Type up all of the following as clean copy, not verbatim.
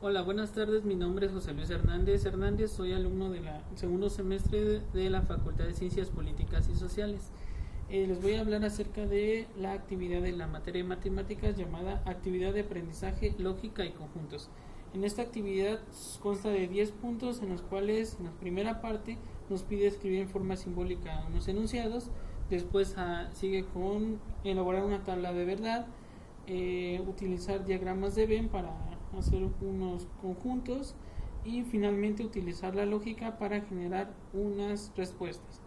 Hola, buenas tardes. Mi nombre es José Luis Hernández. Soy alumno del segundo semestre de la Facultad de Ciencias Políticas y Sociales. Les voy a hablar acerca de la actividad de la materia de matemáticas llamada actividad de aprendizaje, lógica y conjuntos. En esta actividad consta de 10 puntos en los cuales en la primera parte nos pide escribir en forma simbólica unos enunciados. Después sigue con elaborar una tabla de verdad, utilizar diagramas de Venn para hacer unos conjuntos y finalmente utilizar la lógica para generar unas respuestas.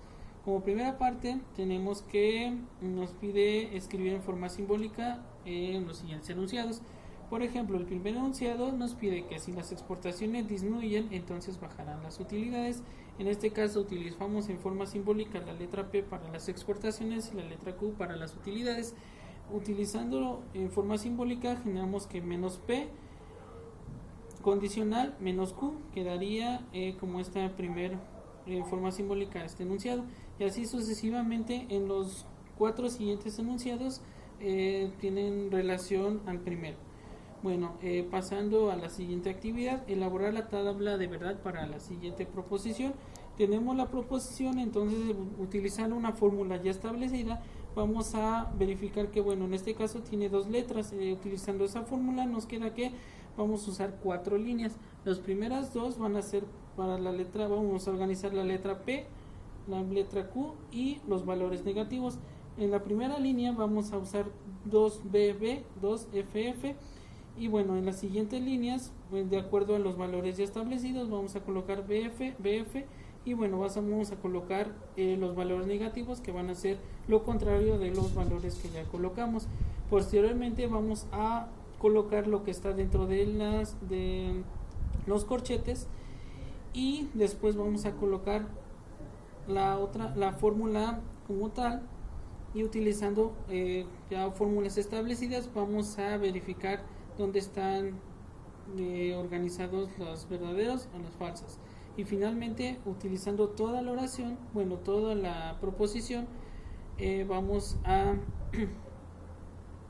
Como primera parte tenemos que nos pide escribir en forma simbólica los siguientes enunciados. Por ejemplo, el primer enunciado nos pide que si las exportaciones disminuyen, entonces bajarán las utilidades. En este caso utilizamos en forma simbólica la letra P para las exportaciones y la letra Q para las utilidades. Utilizándolo en forma simbólica generamos que menos P condicional menos Q quedaría como esta primera forma simbólica este enunciado, y así sucesivamente en los 4 siguientes enunciados tienen relación al primero. Bueno, pasando a la siguiente actividad, elaborar la tabla de verdad para la siguiente proposición. Tenemos la proposición, entonces utilizando una fórmula ya establecida vamos a verificar que, bueno, en este caso tiene 2 letras. Utilizando esa fórmula nos queda que vamos a usar 4 líneas. Las primeras 2 van a ser para la letra, vamos a organizar la letra P, la letra Q y los valores negativos. En la primera línea vamos a usar 2BB, 2FF, y bueno, en las siguientes líneas, pues, de acuerdo a los valores ya establecidos, vamos a colocar BF, y bueno, vamos a colocar los valores negativos, que van a ser lo contrario de los valores que ya colocamos. Posteriormente vamos a colocar lo que está dentro de los corchetes, y después vamos a colocar la fórmula como tal, y utilizando ya fórmulas establecidas vamos a verificar dónde están organizados los verdaderos o las falsas. Y finalmente, utilizando toda la oración, bueno, toda la proposición, vamos a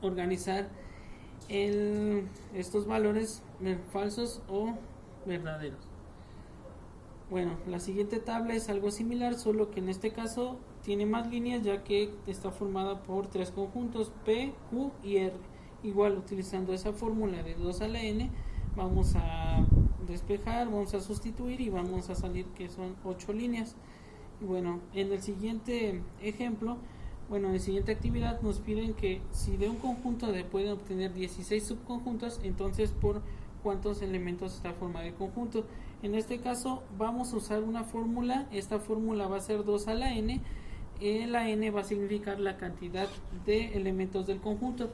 organizar estos valores falsos o verdaderos. Bueno, la siguiente tabla es algo similar, solo que en este caso tiene más líneas, ya que está formada por 3 conjuntos, P, Q y R. Igual, utilizando esa fórmula de 2 a la n, vamos a despejar, vamos a sustituir y vamos a salir que son 8 líneas. Y bueno, en el siguiente ejemplo, bueno, en la siguiente actividad nos piden que si de un conjunto pueden obtener 16 subconjuntos, entonces por cuántos elementos está formado el conjunto. En este caso vamos a usar una fórmula. Esta fórmula va a ser 2 a la n. La n va a significar la cantidad de elementos del conjunto.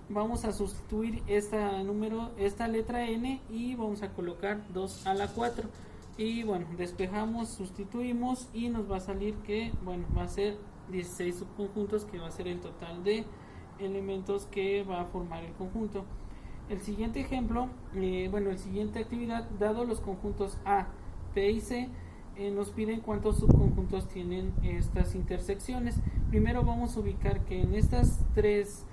Vamos a sustituir esta letra n y vamos a colocar 2 a la 4. Y bueno, despejamos, sustituimos y nos va a salir que, bueno, va a ser 16 subconjuntos, que va a ser el total de elementos que va a formar el conjunto. El siguiente ejemplo, el siguiente actividad, dado los conjuntos A, P y C, nos piden cuántos subconjuntos tienen estas intersecciones. Primero vamos a ubicar que en estas 3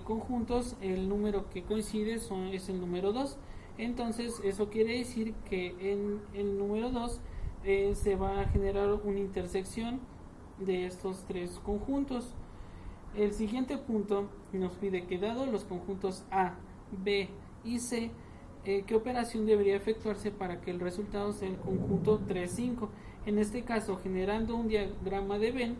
conjuntos el número que coincide es el número 2. Entonces eso quiere decir que en el número 2 se va a generar una intersección de estos 3 conjuntos. El siguiente punto nos pide que, dado los conjuntos A, B y C, ¿qué operación debería efectuarse para que el resultado sea el conjunto 3, 5? En este caso, generando un diagrama de Venn,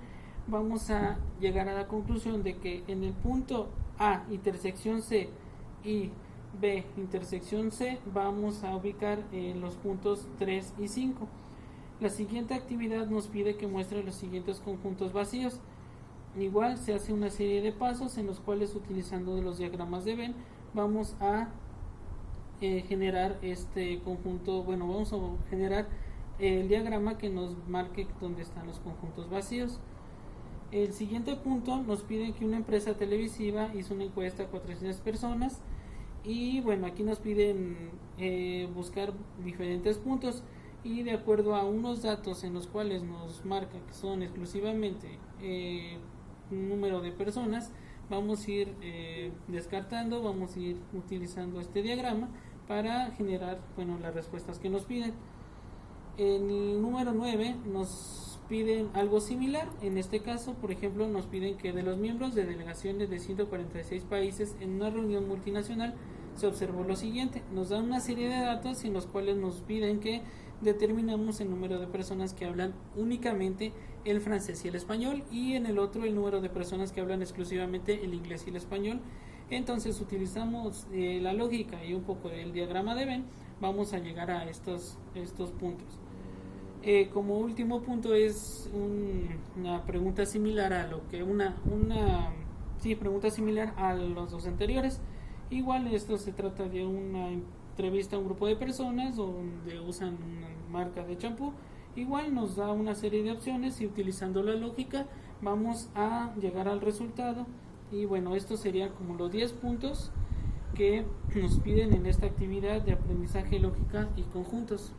vamos a llegar a la conclusión de que en el punto A, intersección C, y B, intersección C, vamos a ubicar los puntos 3 y 5. La siguiente actividad nos pide que muestre los siguientes conjuntos vacíos. Igual se hace una serie de pasos en los cuales, utilizando los diagramas de Venn, vamos a generar este conjunto. Bueno, vamos a generar el diagrama que nos marque dónde están los conjuntos vacíos. El siguiente punto nos pide que una empresa televisiva hizo una encuesta a 400 personas, y bueno, aquí nos piden buscar diferentes puntos, y de acuerdo a unos datos en los cuales nos marca que son exclusivamente un número de personas, vamos a ir descartando, vamos a ir utilizando este diagrama para generar, bueno, las respuestas que nos piden. En el número 9 nos piden algo similar. En este caso, por ejemplo, nos piden que de los miembros de delegaciones de 146 países en una reunión multinacional se observó lo siguiente. Nos dan una serie de datos en los cuales nos piden que determinamos el número de personas que hablan únicamente el francés y el español, y en el otro el número de personas que hablan exclusivamente el inglés y el español. Entonces utilizamos la lógica y un poco del diagrama de Venn, vamos a llegar a estos puntos. Como último punto es una pregunta similar a lo que pregunta similar a los dos anteriores. Igual esto se trata de una entrevista a un grupo de personas donde usan una marca de champú. Igual nos da una serie de opciones y utilizando la lógica vamos a llegar al resultado. Y bueno, estos serían como los 10 puntos que nos piden en esta actividad de aprendizaje, lógica y conjuntos.